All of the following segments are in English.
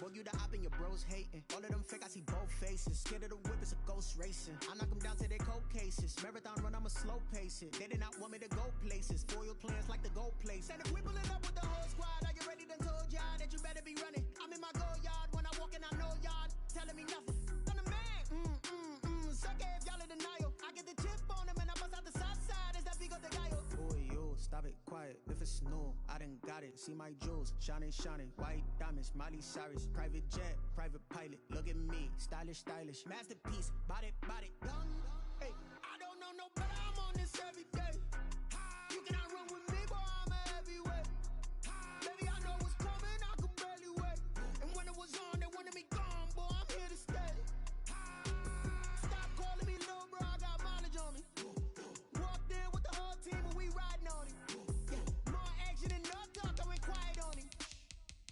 Boy, you the op and your bros hating. All of them fake, I see both faces. Scared of the whip, it's a ghost racing. I knock them down to their cold cases. Marathon run, I'ma slow pace it. They did not want me to go places. Foil plans like the gold place. And if we pulling up with the whole squad, are you ready? Done told y'all that you better be running. I'm in my go yard. When I walk in, I know y'all telling me nothing. I'm the man. Suck it if y'all in denial. I get the chip on them and I bust out the south side. Is that big of the gallo? Boy, yo, stop it, quiet. If it's new, I done got it. See my jewels, shining, white diamonds, Miley Cyrus, private jet, private pilot. Look at me, stylish, masterpiece, body, young. Hey, I don't know no better. I'm on this every day. You cannot run with me, boy. I'm a heavyweight. Baby, I know what's coming. I could barely wait. And when it was on, they wanted me gone, boy. I'm here to stay. Stop calling me little bro. I got mileage on me. Walked in with the whole team and we riding on it. More action than no talk. I went quiet on it.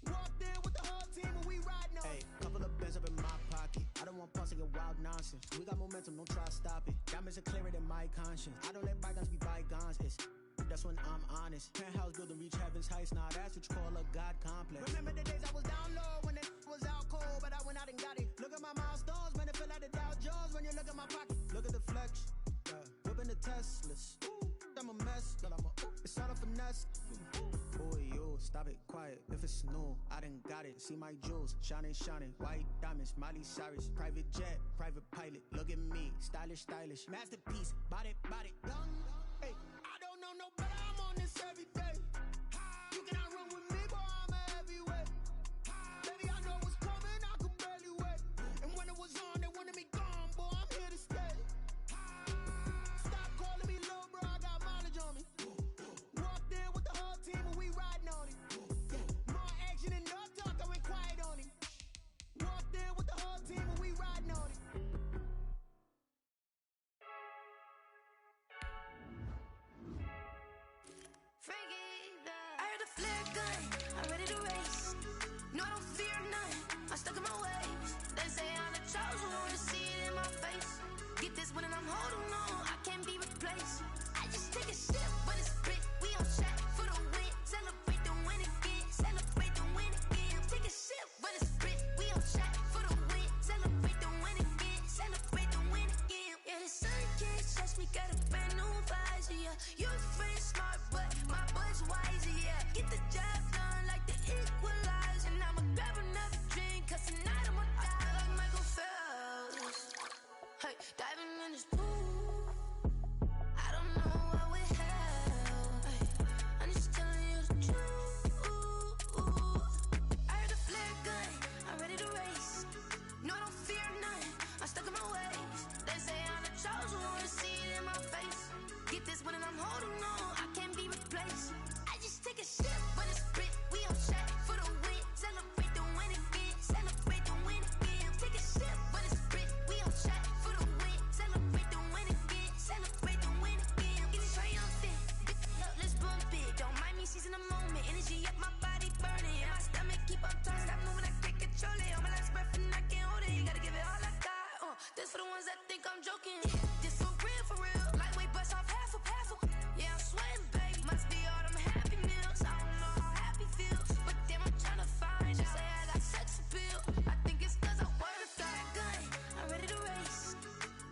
Walked in with the whole team and we riding on it. Hey, couple of bands up in my pocket. I don't want pulse to get wild nonsense. We got momentum, don't try to stop it. Diamonds are clearer than my conscience. I don't let bygones be bygones. That's when I'm honest. Penthouse building reach heaven's heights. Nah, that's what you call a God complex. Remember the days I was down low when it was out cold, but I went out and got it. Look at my milestones, man, it feel like the Dow Jones when you look at my pocket. Look at the flex, whipping the Teslas. I'm a mess, girl, it's all a finesse. Boy, yo, stop it, quiet. If it's new, I done got it. See my jewels, shining, white diamonds, Miley Cyrus, private jet, private pilot. Look at me, stylish, masterpiece, body, young. Hey, I don't know no better. I'm on this every day. You cannot run with me, boy. I'm a heavyweight. Baby, I know what's coming. I could barely wait. And when it was on, they wanted me gone, boy. I'm here to stay. Stop calling me little bro. I got mileage on me. Walked in with the whole team and we riding on it. More action than no talk. I went quiet on it. Walked in with the whole team and we riding on it. I heard a flare gun, I'm ready to race. No, I don't fear none, I'm stuck in my ways. They say I'm the chosen one, see it in my face. Get this one and I'm holding on, I can't be replaced. I just take a sip, but it's split, we on shot for the win. Celebrate the win again, celebrate the win again. Take a sip, but it's split, we on shot for the win. Celebrate the win again, celebrate the win again. Yeah, the sun can't touch me, got a brand new visor, yeah. Your friend smart, but my boy's wiser, yeah. Get the job done like the equalizer. And I'ma grab another drink, cause tonight I'ma die like Michael Phelps. Hey, diving in this pool, I don't know what we have. Hey, I'm just telling you the truth. I heard a flare gun, I'm ready to race. No, I don't fear none, I'm stuck in my ways. They say I'm the chosen one, see it in my face. Get this one and I'm holding on, I can't be replaced. I just take a sip, but it's split, we on shot for the win. Celebrate the win again, celebrate the win again. Take a sip, but it's split, we on shot for the win. Celebrate the win again, celebrate the win again. Get it triumphant, up, let's bump it. Don't mind me seizing the moment, energy up my body burning. And my stomach keep on turning, stop moving, I can't control it. On my last breath and I can't hold it, you gotta give it all I got. This for the ones that think I'm joking. This for real, lightweight bust off half a. Yeah, I'm sweating, babe, must be all them happy meals. I don't know how happy feels, but damn, I'm tryna find out. Say I got sex appeal, I think it's cause I wear a flat gun. I'm ready to race,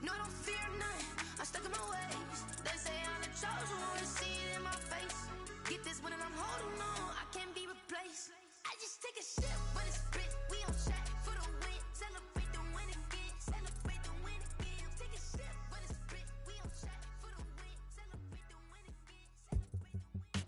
no, I don't fear none, I'm stuck in my ways. They say I'm the chosen one, see it in my face. Get this one and I'm holding on, I can't be replaced. I just take a sip, but it's split, we on shot for the win. Celebrate the win again, celebrate the win again. Take a sip, but it's split, we on shot for the win. Celebrate the win again, celebrate the win again.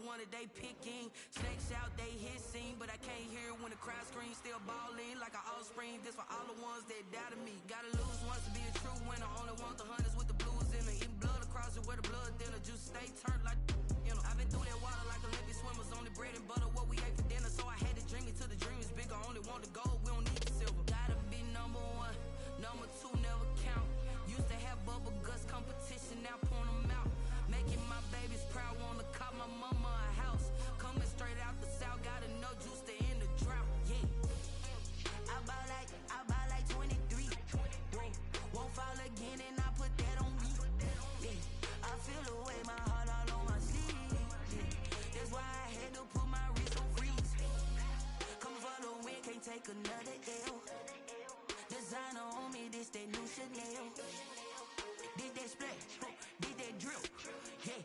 one that they picking. Snakes out, they hissing, but I can't hear when the crowd screams. Still balling like an offspring. This for all the ones that doubted me. Gotta lose once to be a true winner. Only want the hunters with the blues in it. Eating blood across it where the blood thinner. Juice stay turned like, you know. I've been through that water like Olympic swimmers. Only bread and butter what we ate for dinner. So I had to dream it till the dream is bigger. Only want the gold, we don't need the silver. Gotta be number one, number two never count. Used to have bubble guts competition, now point them out. Making my babies proud, wanna cop my mama a house. Coming straight out the south, got enough juice to end the drought. Yeah, I bought like 23. Won't fall again, and I put that on me. Yeah, I feel the way, my heart all on my sleeve. Yeah, that's why I had to put my wrist on freeze. Coming for the win, can't take another L. Designer on me, this that new Chanel. Did that splash, did that drill. Yeah,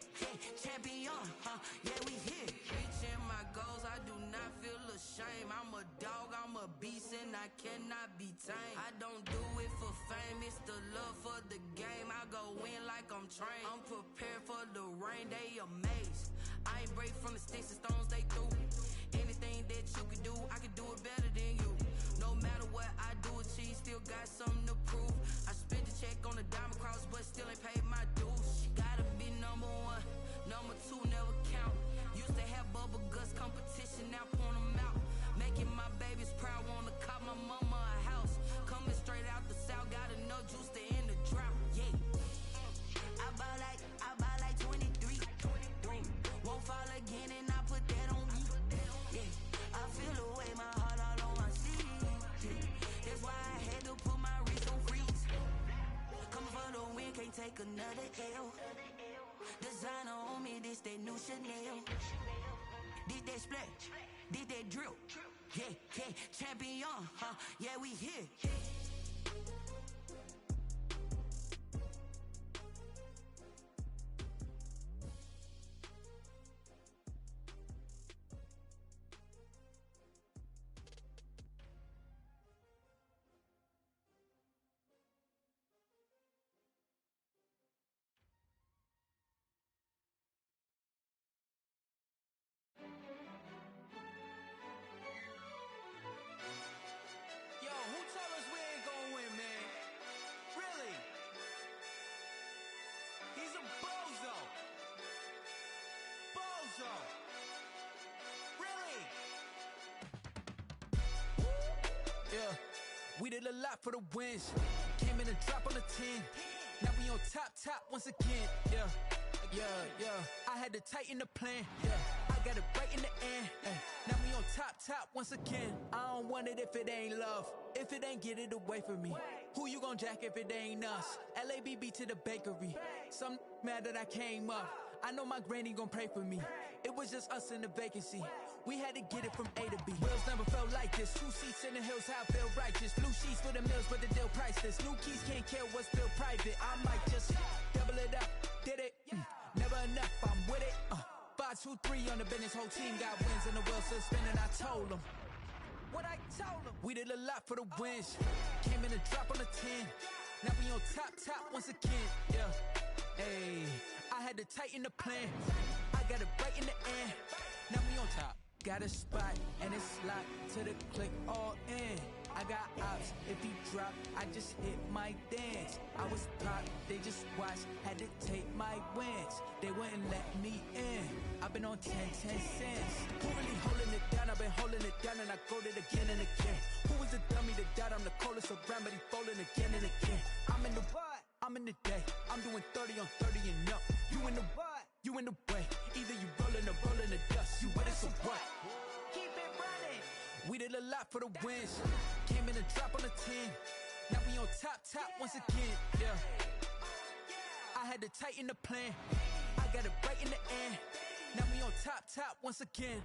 champion, yeah, we here. Reaching my goals, I do not feel ashamed. I'm a dog, I'm a beast, and I cannot be tamed. I don't do it for fame, it's the love for the game. I go in like I'm trained. I'm prepared for the rain, they amazed. I ain't break from the sticks and stones they threw. Anything that you can do, I can do it better than you. No matter what I do, achieve, still got something to prove. I spent the check on the diamond cross, but still ain't paid my dues. Gotta be number one, number two never count. Used to have bubble guts competition, now point them out. Making my babies proud, wanna cop my mama a house. Coming straight out the south, got enough juice to end the drought. Yeah, I bought like 23. Won't fall again, and I put that on me. Yeah, I feel the way, my heart all on my sleeve. Yeah, that's why I had to put my wrist on freeze. Coming for the win, can't take another L. Designer on me, this that new Chanel. Did that splash, did that drill. Yeah, champion, yeah, we here. Yo, who tell us we ain't gonna win, man? Really? He's a bozo. Bozo. Really? Yeah, we did a lot for the wins. Came in a drop on the 10. Now we on top once again. Yeah. I had to tighten the plan. Yeah, I got it right in the end. Now we on top once again. I don't want it if it ain't love. If it ain't, get it away from me. Who you gon' jack if it ain't us? LABB to the bakery. Some mad that I came up. I know my granny gon' pray for me. It was just us in the vacancy. We had to get it from A to B. Wheels never felt like this. 2 seats in the hills, how I feel righteous. Blue sheets for the mills, but the deal priceless. New keys can't care what's still private. I might just double it up. Did it? Never enough, I'm with it. 5, 2, 3 on the business. Whole team got wins and the wheels still spinning. I told them what I told them. We did a lot for the wins. Came in a drop on the 10. Now we on top once again. Yeah. Hey, I had to tighten the plan. I got it right in the end. Now we on top. Got a spot and it's locked to the click all in. I got ops, if he drop, I just hit my dance. I was popped, they just watched, had to take my wins. They wouldn't let me in. I've been on 10 cents. Who really holding it down? I've been holding it down and I go it again and again. Who was the dummy that doubt I'm the coldest around, but he folding again and again. I'm in the what? I'm in the day. I'm doing 30 on 30 and up. You in the what? You in the way. Either you rolling or rolling the dust. You with it, so what? Keep it running. We did a lot for the wins. Came in a drop on the 10. Now we on top once again. Yeah. I had to tighten the plan. I got it right in the end. Now we on top once again.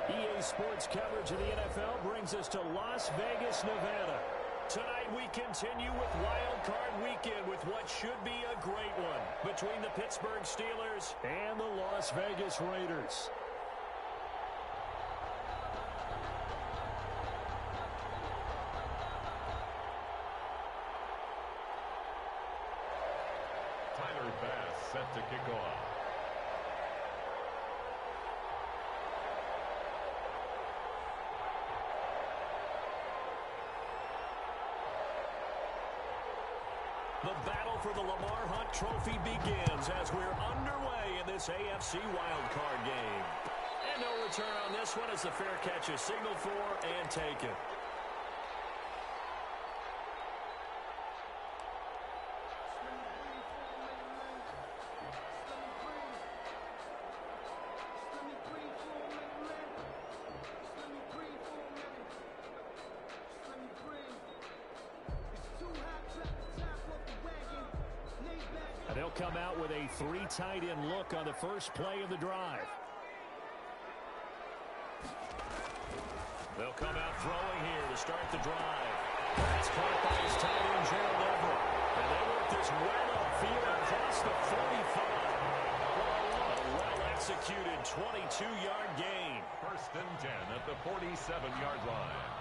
EA Sports coverage of the NFL brings us to Las Vegas, Nevada. Tonight we continue with Wild Card Weekend with what should be a great one between the Pittsburgh Steelers and the Las Vegas Raiders. The battle for the Lamar Hunt Trophy begins as we're underway in this AFC wildcard game. And no return on this one as the fair catch is signaled for and taken. They'll come out with a 3 tight end look on the first play of the drive. They'll come out throwing here to start the drive. That's caught by his tight end, Gerald Everett. And they work this well upfield across the 45. A well-executed 22-yard gain. 1st and 10 at the 47-yard line.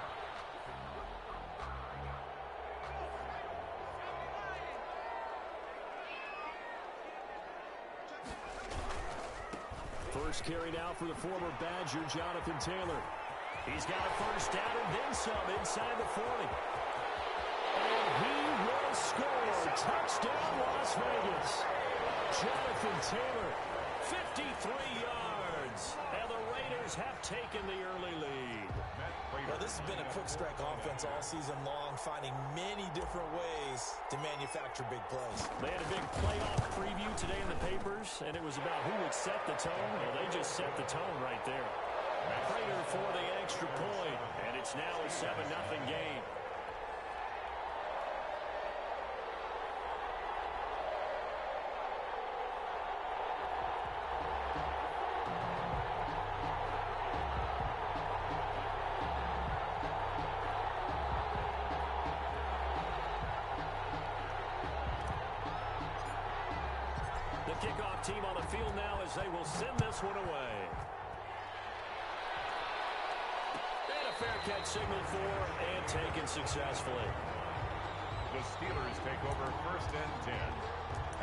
First carry now for the former Badger, Jonathan Taylor. He's got a first down and then some inside the 40. And he will score. Touchdown, Las Vegas. Jonathan Taylor, 53 yards. And the Raiders have taken the early lead. Well, this has been a quick strike offense all season long, finding many different ways to manufacture big plays. They had a big playoff preview today in the papers, and it was about who would set the tone. Well, they just set the tone right there. Prater for the extra point, and it's now a 7-0 game. Kickoff team on the field now as they will send this one away. And a fair catch signaled for and taken successfully. The Steelers take over 1st and 10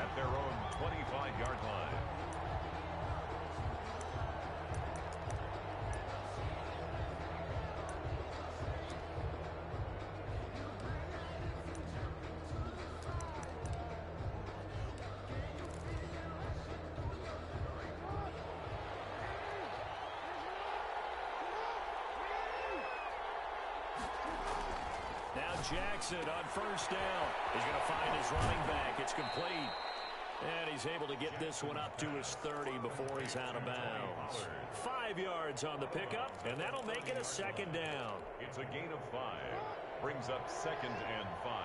at their own 25-yard line. Jackson on first down. He's going to find his running back. It's complete. And he's able to get this one up to his 30 before he's out of bounds. 5 yards on the pickup, and that'll make it a 2nd down. It's a gain of 5. Brings up 2nd and 5.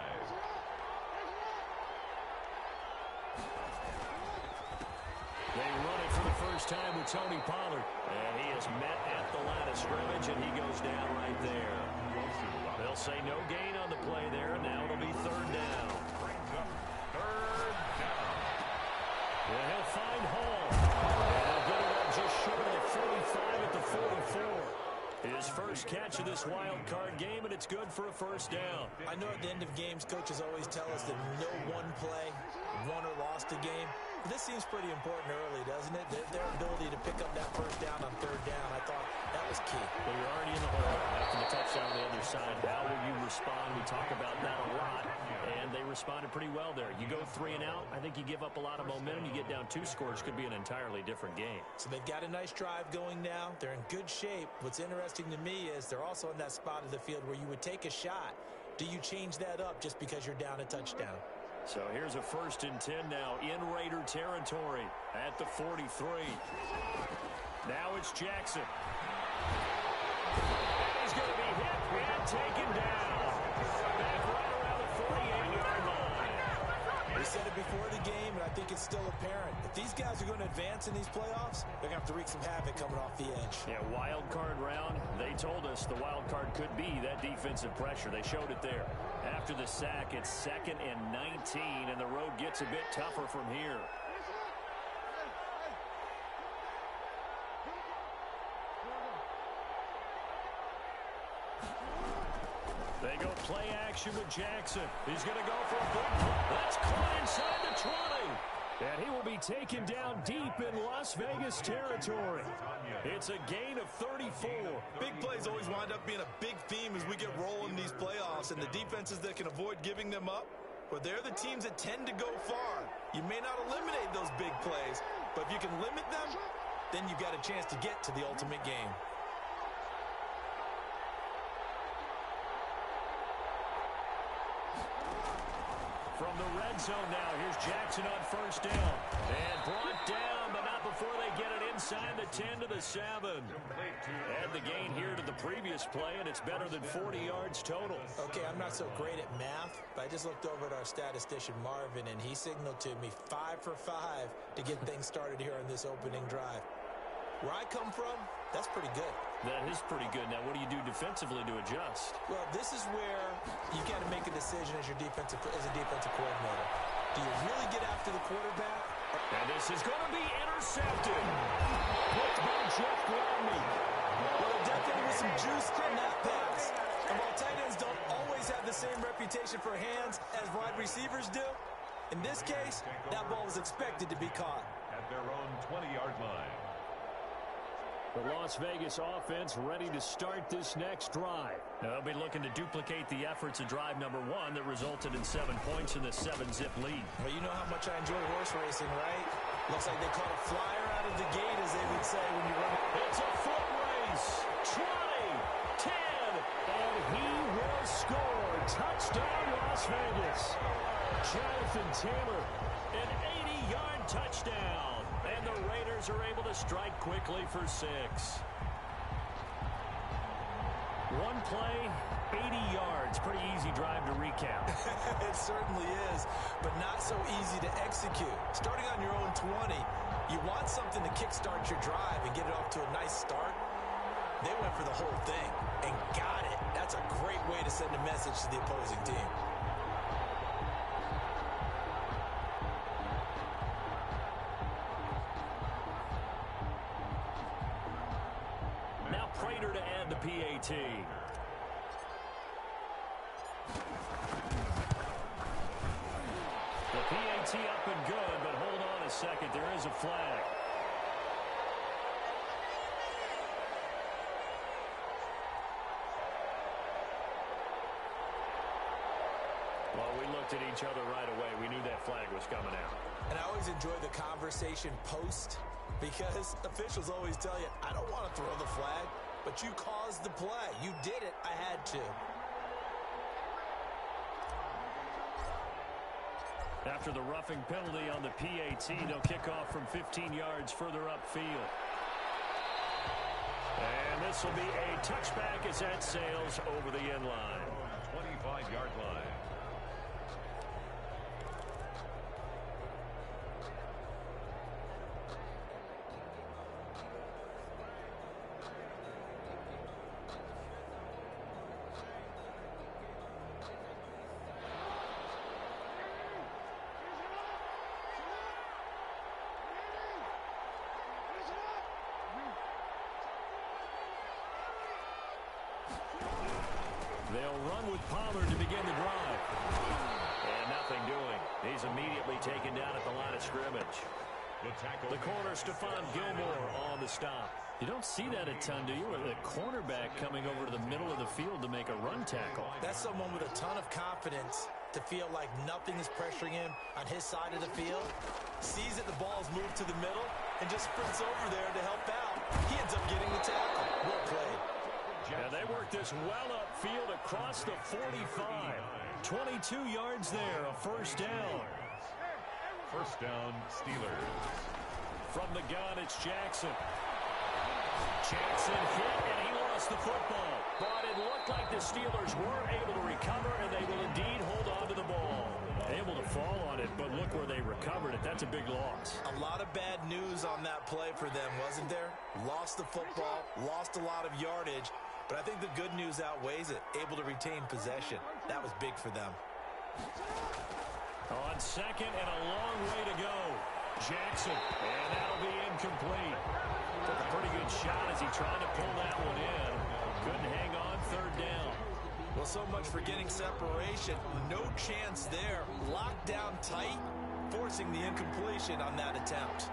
They run it for the first time with Tony Pollard. And he is met at the line of scrimmage, and he goes down right there. They'll say no gain on the play there. Now it'll be 3rd down. Brings up 3rd down. Yeah, he'll find Hall. And he'll get it up just short of the 45 at the 44. His first catch of this wild card game, and it's good for a 1st down. I know at the end of games, coaches always tell us that no one play won or lost a game. But this seems pretty important early, doesn't it? Their ability to pick up that 1st down on 3rd down, I thought that was key. Well, you're already in the hole after the touchdown on the other side. How will you respond? We talk about that a lot, and they responded pretty well there. You go 3 and out, I think you give up a lot of momentum. You get down 2 scores, could be an entirely different game. So they've got a nice drive going now. They're in good shape. What's interesting to me is they're also in that spot of the field where you would take a shot. Do you change that up just because you're down a touchdown? So here's a 1st and 10 now in Raider territory at the 43. Now it's Jackson. And he's going to be hit and taken down. Back right around the 48-yard line. We said it before the game, and I think it's still apparent. If these guys are going to advance in these playoffs, they're going to have to wreak some havoc coming off the edge. Yeah, wild card round. They told us the wild card could be that defensive pressure. They showed it there. After the sack, it's 2nd and 19, and the road gets a bit tougher from here. They go play action with Jackson. He's going to go for a big play. That's caught inside the 20. And he will be taken down deep in Las Vegas territory. It's a gain of 34. Big plays always wind up being a big theme as we get rolling these playoffs, and the defenses that can avoid giving them up, Well, they're the teams that tend to go far. You may not eliminate those big plays, but if you can limit them, then you've got a chance to get to the ultimate game. From the red zone now, here's Jackson on first down. And brought down, but not before they get it inside the 10 to the 7. Add the gain here to the previous play, and it's better than 40 yards total. Okay, I'm not so great at math, but I just looked over at our statistician, Marvin, and he signaled to me 5 for 5 to get things started here on this opening drive. Where I come from, that's pretty good. That is pretty good. Now, what do you do defensively to adjust? Well, this is where you got to make a decision as a defensive coordinator. Do you really get after the quarterback? And this is going to be intercepted. Picked by Jeff Gladney. Well, there definitely was some juice on that pass. And while tight ends don't always have the same reputation for hands as wide receivers do, in this case, that ball was expected to be caught. At their own 20-yard line. The Las Vegas offense ready to start this next drive. They'll be looking to duplicate the efforts of drive number 1 that resulted in 7 points in the 7-zip lead. Well, you know how much I enjoy horse racing, right? Looks like they caught a flyer out of the gate, as they would say when you run it. It's a foot race. 20, 10, and he will score. Touchdown, Las Vegas. Jonathan Taylor, an 80-yard touchdown. And the Raiders are able to strike quickly for 6. One play, 80 yards. Pretty easy drive to recap. It certainly is, but not so easy to execute. Starting on your own 20, you want something to kickstart your drive and get it off to a nice start. They went for the whole thing and got it. That's a great way to send a message to the opposing team. PAT. The PAT up and good, but hold on a second. There is a flag. Well, we looked at each other right away. We knew that flag was coming out. And I always enjoy the conversation post because officials always tell you, I don't want to throw the flag. But you caused the play. You did it. I had to. After the roughing penalty on the PAT, they'll kick off from 15 yards further upfield. And this will be a touchback as that sails over the end line. 25-yard line. They'll run with Pollard to begin the drive. And nothing doing. He's immediately taken down at the line of scrimmage. The corner, Stephon Gilmore, on the stop. You don't see that a ton, do you? The cornerback coming over to the middle of the field to make a run tackle. That's someone with a ton of confidence to feel like nothing is pressuring him on his side of the field. Sees that the ball's moved to the middle and just sprints over there to help out. He ends up getting the tackle. Well played. And they work this well upfield across the 45. 22 yards there, a first down. First down, Steelers. From the gun, it's Jackson. Jackson hit, and he lost the football. But it looked like the Steelers were able to recover, and they will indeed hold on to the ball. Able to fall on it, but look where they recovered it. That's a big loss. A lot of bad news on that play for them, wasn't there? Lost the football, lost a lot of yardage, but I think the good news outweighs it. Able to retain possession. That was big for them. On second and a long way to go. Jackson, and that'll be incomplete. Took a pretty good shot as he tried to pull that one in. Couldn't hang on, third down. Well, so much for getting separation. No chance there. Locked down tight, forcing the incompletion on that attempt.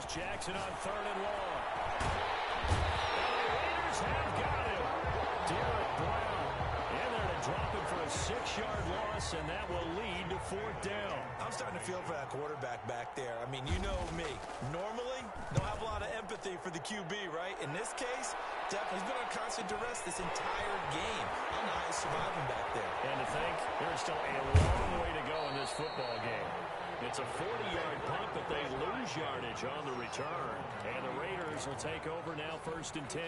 Here's Jackson on 3rd and long. And the Raiders have got him. Derek Brown in there to drop him for a 6-yard loss, and that will lead to 4th down. I'm starting to feel for that quarterback back there. I mean, you know me. Normally, don't have a lot of empathy for the QB, right? In this case, definitely he's been on constant duress this entire game. I don't know how he's surviving back there. And to think, there's still a long way to go in this football game. It's a 40-yard punt, but they lose yardage on the return. And the Raiders will take over now 1st and 10.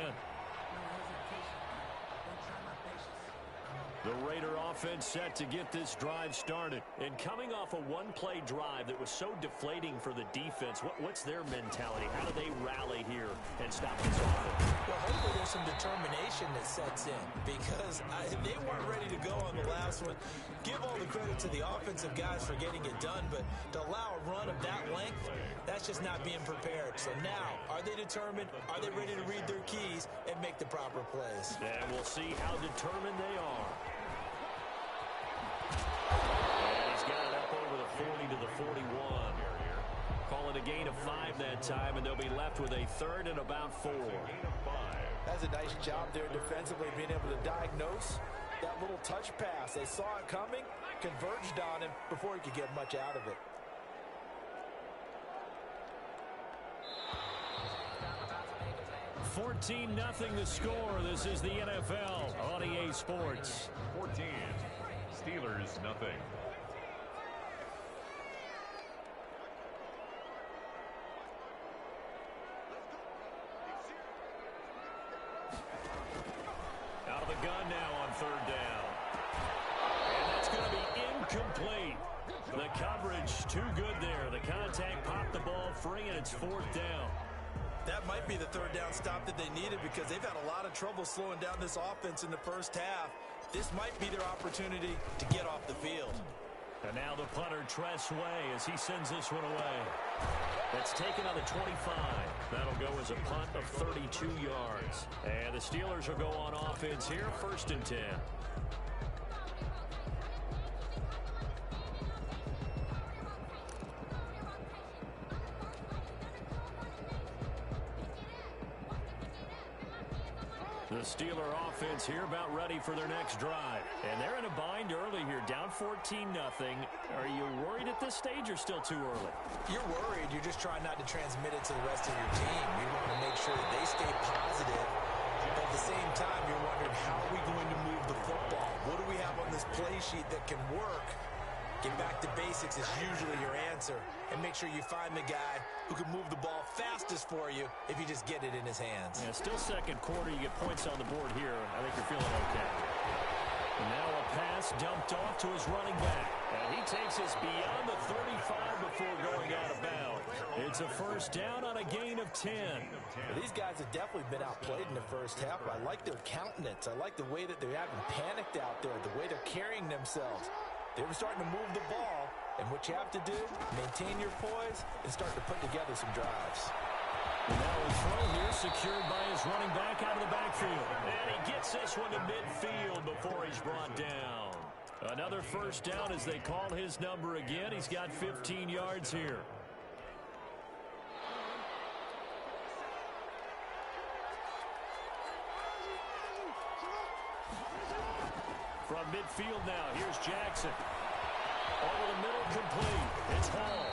The Raider offense set to get this drive started. And coming off a one-play drive that was so deflating for the defense, what's their mentality? How do they rally here and stop this offense? Well, hopefully there's some determination that sets in because they weren't ready to go on the last one. Give all the credit to the offensive guys for getting it done, but to allow a run of that length, that's just not being prepared. So now, are they determined? Are they ready to read their keys and make the proper plays? And we'll see how determined they are. And he's got it up over the 40 to the 41. Call it a gain of 5 that time, and they'll be left with a 3rd and about 4. That's a nice job there defensively, being able to diagnose that little touch pass. They saw it coming, converged on him before he could get much out of it. $14-0 the score. This is the NFL on EA Sports. 14. Steelers, nothing. Out of the gun now on 3rd down. And that's going to be incomplete. The coverage too good there. The contact popped the ball free, and it's 4th down. That might be the 3rd down stop that they needed because they've had a lot of trouble slowing down this offense in the first half. This might be their opportunity to get off the field. And now the punter, Tress Way, as he sends this one away. That's taken on the 25. That'll go as a punt of 32 yards. And the Steelers will go on offense here, 1st and 10. The Steeler offense here about ready for their next drive. And they're in a bind early here, down 14-0. Are you worried at this stage or still too early? You're worried. You're just trying not to transmit it to the rest of your team. You want to make sure that they stay positive. But at the same time, you're wondering, how are we going to move the football? What do we have on this play sheet that can work? Get back to basics is usually your answer. And make sure you find the guy who can move the ball fastest for you if you just get it in his hands. Yeah, still 2nd quarter. You get points on the board here. I think you're feeling okay. And now a pass dumped off to his running back. And he takes us beyond the 35 before going out of bounds. It's a 1st down on a gain of 10. Well, these guys have definitely been outplayed in the first half. I like their countenance. I like the way that they're having panicked out there, the way they're carrying themselves. They were starting to move the ball, and what you have to do, maintain your poise and start to put together some drives. And now a throw here secured by his running back out of the backfield. And he gets this one to midfield before he's brought down. Another 1st down as they call his number again. He's got 15 yards here. From midfield now, here's Jackson. Over the middle, complete. It's Hall.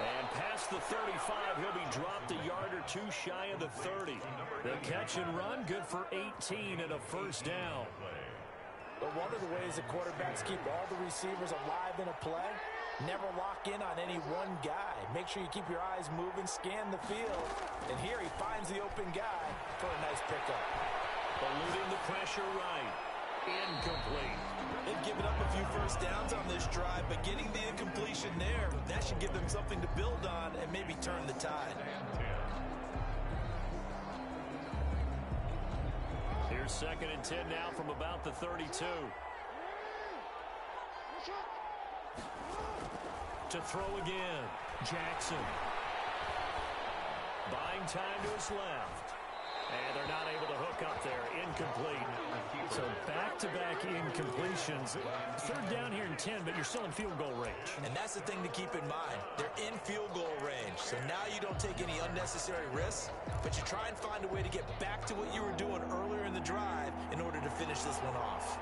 And past the 35, he'll be dropped a yard or 2 shy of the 30. The catch and run, good for 18 and a 1st down. But one of the ways that quarterbacks keep all the receivers alive in a play, never lock in on any one guy. Make sure you keep your eyes moving, scan the field. And here he finds the open guy for a nice pickup. Eluding the pressure right. Incomplete. They've given up a few 1st downs on this drive, but getting the incompletion there, that should give them something to build on and maybe turn the tide. Here's 2nd and 10 now from about the 32. To throw again, Jackson. Buying time to his left. And they're not able to hook up there. Incomplete. So back-to-back incompletions. Third down here in 10, but you're still in field goal range. And that's the thing to keep in mind. They're in field goal range. So now you don't take any unnecessary risks, but you try and find a way to get back to what you were doing earlier in the drive in order to finish this one off.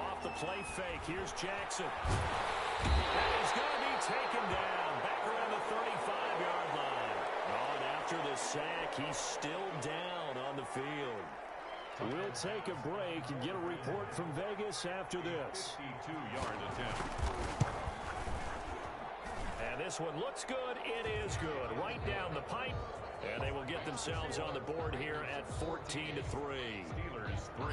Off the play fake. Here's Jackson. And he's going to be taken down. Back around the 35-yard line. On after the sack, he's still down on the field. We'll take a break and get a report from Vegas after this. 52-yard attempt. And this one looks good. It is good. Right down the pipe. And they will get themselves on the board here at 14-3.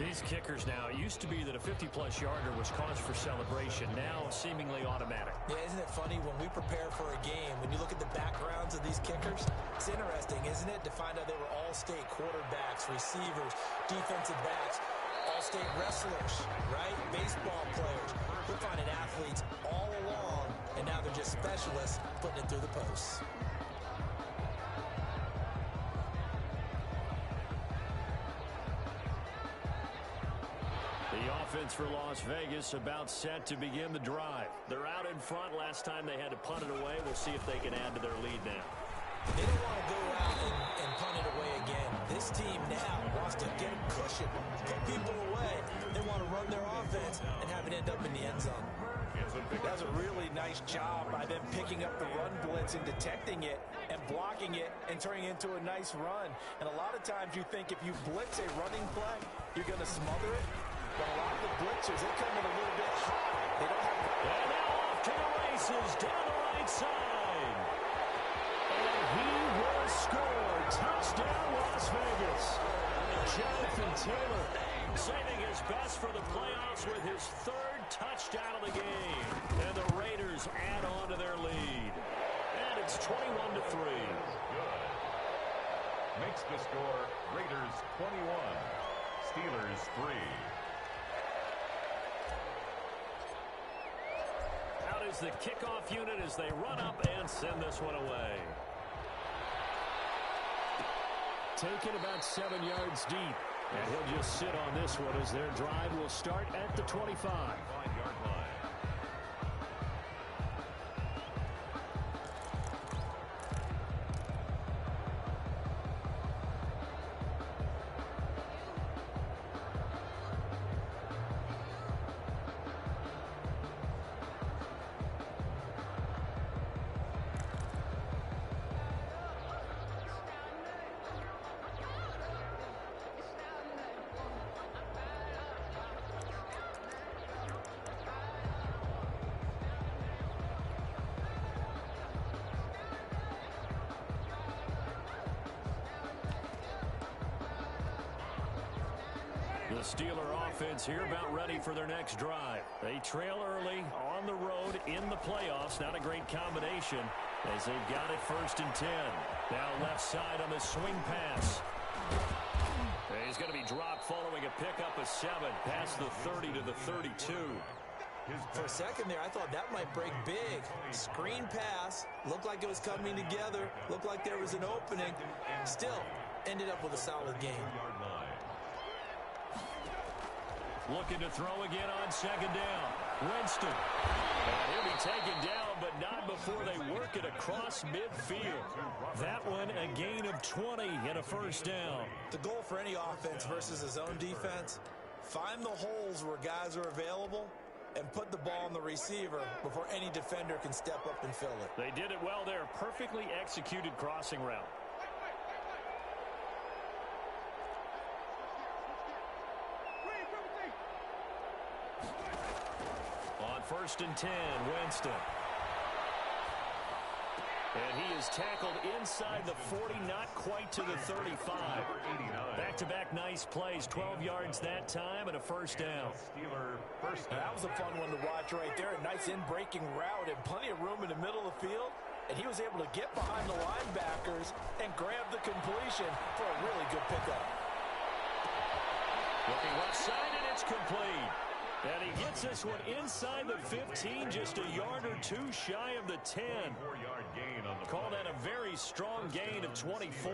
These kickers now, it used to be that a 50-plus yarder was cause for celebration. Now seemingly automatic. Yeah, isn't it funny when we prepare for a game, when you look at the backgrounds of these kickers, it's interesting, isn't it, to find out they were all-state quarterbacks, receivers, defensive backs, all-state wrestlers, right? Baseball players. We're finding athletes all along, and now they're just specialists putting it through the posts. The offense for Las Vegas about set to begin the drive. They're out in front. Last time they had to punt it away. We'll see if they can add to their lead now. They don't want to go out and punt it away again. This team now wants to get a cushion, put people away. They want to run their offense and have it end up in the end zone. That's a really nice job by them picking up the run blitz and detecting it and blocking it and turning it into a nice run. And a lot of times you think if you blitz a running play, you're going to smother it. But a lot of the blitzers, they come in a little bit high. They don't have... And now off to the races down the right side. And he will score. Touchdown, Las Vegas. Jonathan Taylor saving his best for the playoffs with his third touchdown of the game. And the Raiders add on to their lead. And it's 21-3. Good. Makes the score Raiders 21, Steelers 3. Out is the kickoff unit as they run up and send this one away. Taken about 7 yards deep. And he'll just sit on this one as their drive will start at the 25. 5-yard line. The Steeler offense here about ready for their next drive. They trail early on the road in the playoffs. Not a great combination as they've got it 1st and 10. Now left side on the swing pass. He's going to be dropped following a pickup of 7 past the 30 to the 32. For a second there, I thought that might break big. Screen pass. Looked like it was coming together. Looked like there was an opening. Still, ended up with a solid game. Looking to throw again on 2nd down. Winston. And he'll be taken down, but not before they work it across midfield. That one a gain of 20 and a 1st down. The goal for any offense versus his own defense, find the holes where guys are available and put the ball on the receiver before any defender can step up and fill it. They did it well there. Perfectly executed crossing route. On 1st and 10, Winston. And he is tackled inside the 40, not quite to the 35. Back-to-back nice plays, 12 yards that time and a 1st down. That was a fun one to watch right there. A nice in-breaking route and plenty of room in the middle of the field. And he was able to get behind the linebackers and grab the completion for a really good pickup. Looking left side, and it's complete. And he gets this one inside the 15, just a yard or two shy of the 10. 4-yard gain on the Call that a very strong gain of 24.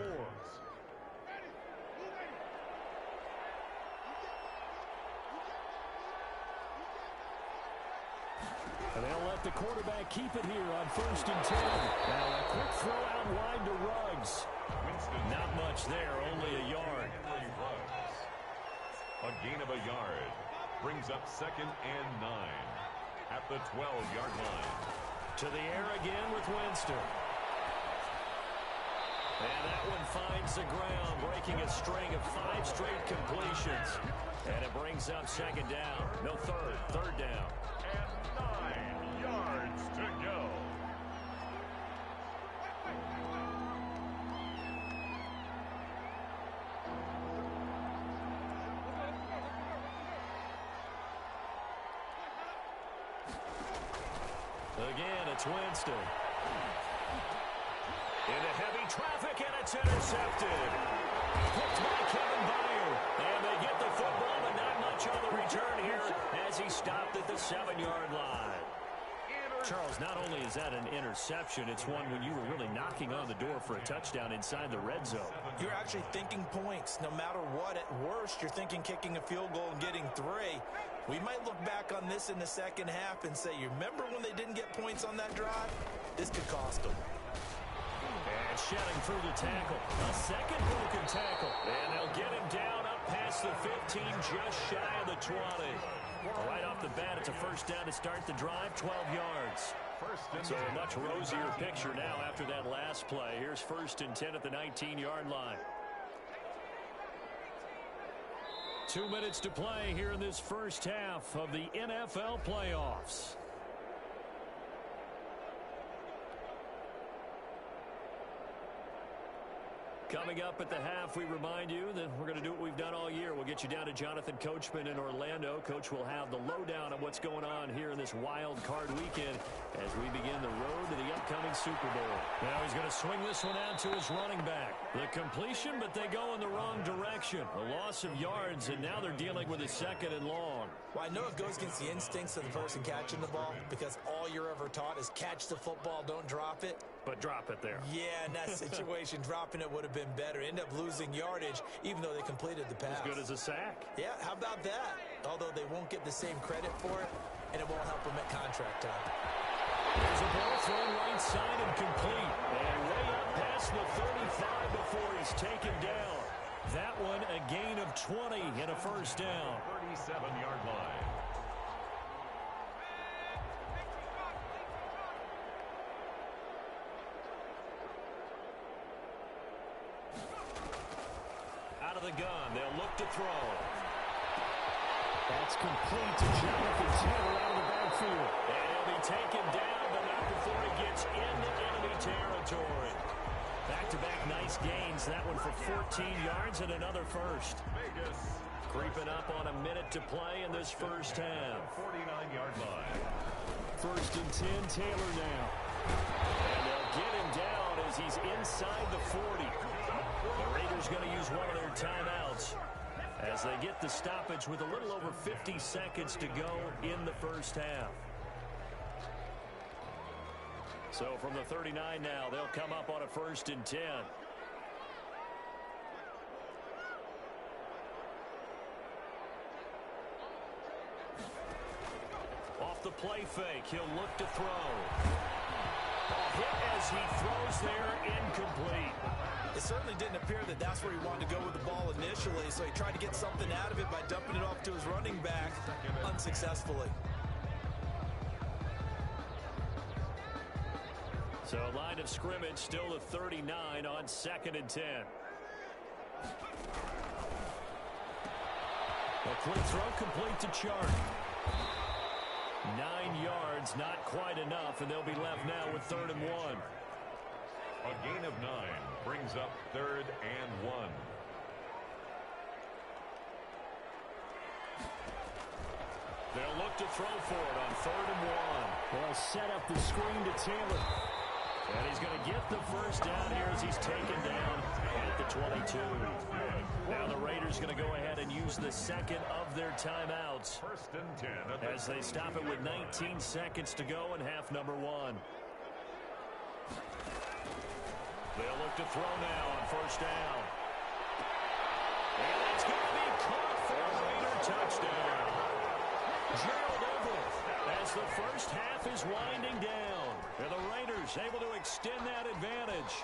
And they'll let the quarterback keep it here on 1st and 10. Now a quick throw out wide to Ruggs. Not much there, only a yard. A gain of a yard brings up 2nd and 9 at the 12-yard line. To the air again with Winston. And that one finds the ground, breaking a string of 5 straight completions. And it brings up 2nd down. No, third down. And 9 yards to go. Again, it's Winston. Into heavy traffic, and it's intercepted. Picked by Kevin Byard. And they get the football, but not much on the return here as he stopped at the 7-yard line. Charles, not only is that an interception, it's one when you were really knocking on the door for a touchdown inside the red zone. You're actually thinking points. No matter what, at worst, you're thinking kicking a field goal and getting 3. We might look back on this in the second half and say, you remember when they didn't get points on that drive? This could cost them. And shedding through the tackle. A second broken tackle. And they'll get him down up past the 15, just shy of the 20. Right off the bat, it's a first down to start the drive, 12 yards. So a much rosier picture now after that last play. Here's 1st and 10 at the 19-yard line. 2 minutes to play here in this first half of the NFL playoffs. Coming up at the half, we remind you that we're going to do what we've done all year. We'll get you down to Jonathan Coachman in Orlando. Coach will have the lowdown on what's going on here in this wild card weekend as we begin the road to the upcoming Super Bowl. Now he's going to swing this one out to his running back. The completion, but they go in the wrong direction. A loss of yards, and now they're dealing with a 2nd and long. Well, I know it goes against the instincts of the person catching the ball because all you're ever taught is catch the football, don't drop it. But drop it there. Yeah, in that situation, dropping it would have been better. End up losing yardage, even though they completed the pass. As good as a sack. Yeah, how about that? Although they won't get the same credit for it, and it won't help them at contract time. There's a ball thrown right side and complete. And way up past the 35 before he's taken down. That one a gain of 20 and a first down. 37-yard line. Out of the gun, they'll look to throw. That's complete to Jonathan Taylor out of the backfield. And he'll be taken down, but not before he gets into enemy territory. Back-to-back nice gains. That one for 14 yards and another first. Vegas. Creeping up on a minute to play in this first half. 49-yard line. 1st and 10, Taylor now. And they'll get him down as he's inside the 40. The Raiders going to use one of their timeouts as they get the stoppage with a little over 50 seconds to go in the first half. So from the 39 now, they'll come up on a 1st and 10. Off the play fake, he'll look to throw. A hit as he throws there, incomplete. It certainly didn't appear that that's where he wanted to go with the ball initially, so he tried to get something out of it by dumping it off to his running back unsuccessfully. So line of scrimmage still the 39 on 2nd and 10. A quick throw complete to Chark. 9 yards, not quite enough, and they'll be left now with 3rd and 1. A gain of 9 brings up 3rd and 1. They'll look to throw for it on 3rd and 1. They'll set up the screen to Taylor. And he's going to get the first down here as he's taken down at the 22. Now the Raiders going to go ahead and use the second of their timeouts. First and 10. As they stop it with 19 seconds to go in half number one. They'll look to throw now on first down. And it's going to be caught for a Raider touchdown. Gerald Everett as the first half is winding down. And the Raiders able to extend that advantage.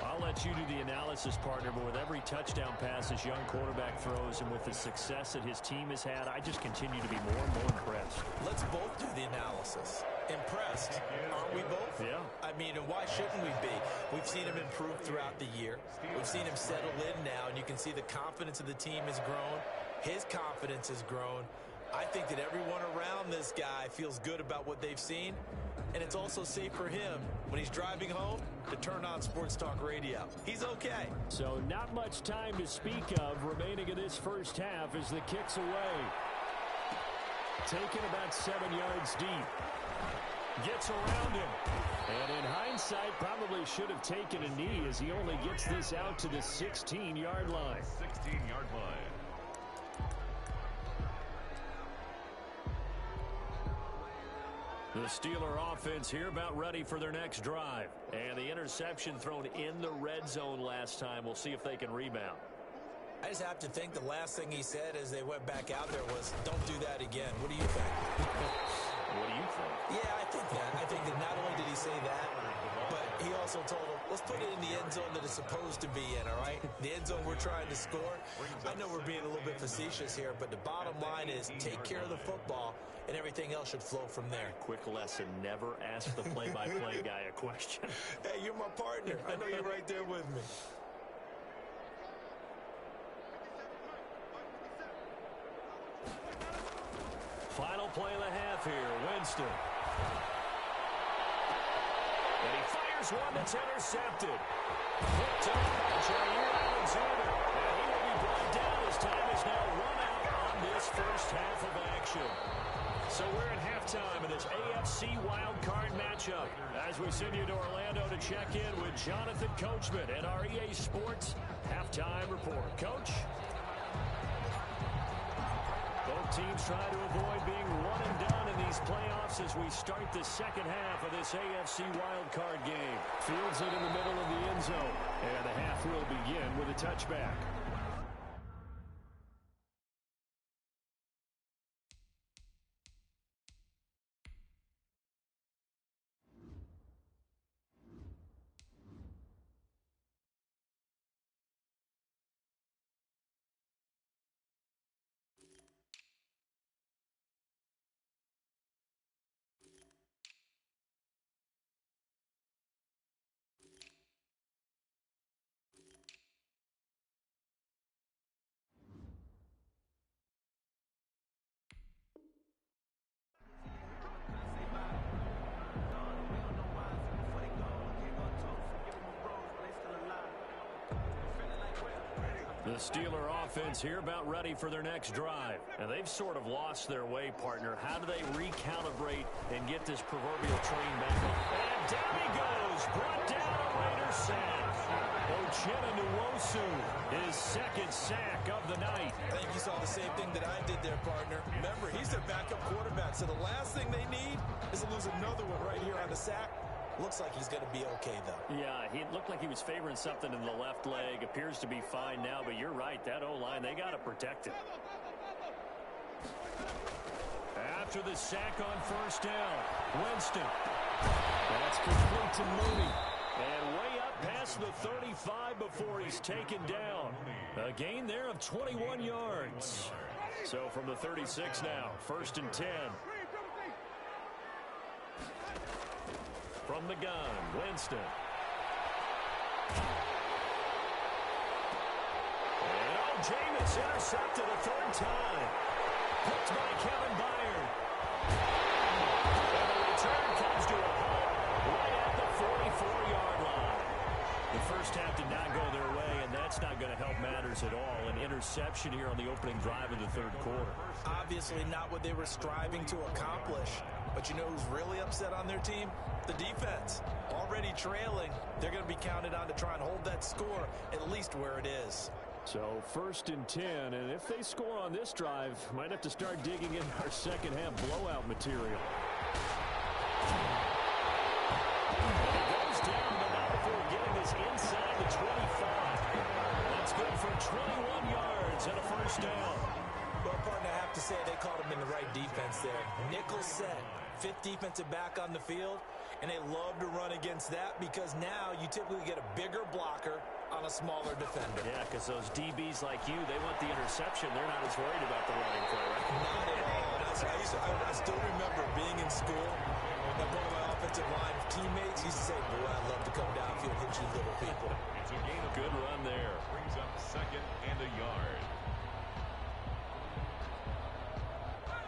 I'll let you do the analysis, partner, but with every touchdown pass this young quarterback throws and with the success that his team has had, I just continue to be more and more impressed. Let's both do the analysis. Impressed, aren't we both? Yeah. I mean, and why shouldn't we be? We've seen him improve throughout the year. We've seen him settle in now, and you can see the confidence of the team has grown. His confidence has grown. I think that everyone around this guy feels good about what they've seen, and it's also safe for him when he's driving home to turn on Sports Talk Radio. He's okay. So not much time to speak of remaining in this first half as the kick's away. Taken about 7 yards deep. Gets around him. And in hindsight, probably should have taken a knee as he only gets this out to the 16-yard line. 16-yard line. The Steeler offense here about ready for their next drive. And the interception thrown in the red zone last time. We'll see if they can rebound. I just have to think the last thing he said as they went back out there was, don't do that again. What do you think? What do you think? Yeah, I think that. I think that not only did he say that, but he also told him, let's put it in the end zone that it's supposed to be in, all right? The end zone we're trying to score. I know we're being a little bit facetious here, but the bottom line is take care of the football, and everything else should flow from there. Quick lesson, never ask the play-by-play guy a question. Hey, you're my partner. I know you're right there with me. Final play of the half here, Winston. And he fires one that's intercepted. Picked up by Jair Alexander. And he will be brought down as time is now run out on this first half of action. So we're in halftime in this AFC wildcard matchup as we send you to Orlando to check in with Jonathan Coachman at our EA Sports Halftime Report. Coach? Both teams try to avoid being one and done in these playoffs as we start the second half of this AFC wildcard game. Fields it in the middle of the end zone, and the half will begin with a touchback. The Steeler offense here about ready for their next drive. And they've sort of lost their way, partner. How do they recalibrate and get this proverbial train back on? And down he goes. Brought down a Raider sack. Uchenna Nwosu, his second sack of the night. I think you saw the same thing that I did there, partner. Remember, he's their backup quarterback, so the last thing they need is to lose another one right here on the sack. Looks like he's going to be okay, though. Yeah, he looked like he was favoring something in the left leg. Appears to be fine now, but you're right. That O-line, they got to protect him. After the sack on first down, Winston. That's complete to Mooney. And way up past the 35 before he's taken down. A gain there of 21 yards. So from the 36 now, first and 10. From the gun, Winston. And Jameis intercepted a third time. Picked by Kevin Byard. And the return comes to a halt right at the 44-yard line. The first half did not go their way, and that's not going to help matters at all. An interception here on the opening drive of the third quarter. Obviously not what they were striving to accomplish. But you know who's really upset on their team? The defense. Already trailing. They're going to be counted on to try and hold that score at least where it is. So 1st and 10, and if they score on this drive, might have to start digging in our second half blowout material. And it goes down, but not before getting this inside the 25. That's good for 21 yards and a first down. Well, partner, I have to say they caught him in the right defense there. Nickel set, 5th defensive back on the field, and they love to run against that because now you typically get a bigger blocker on a smaller defender. Yeah, because those DBs like you, they want the interception. They're not as worried about the running play, right? Not at all. I still remember being in school, and one of my offensive line teammates used to say, boy, I'd love to come downfield and hit you little people. It's a gain of good run there. Brings up 2nd and a yard.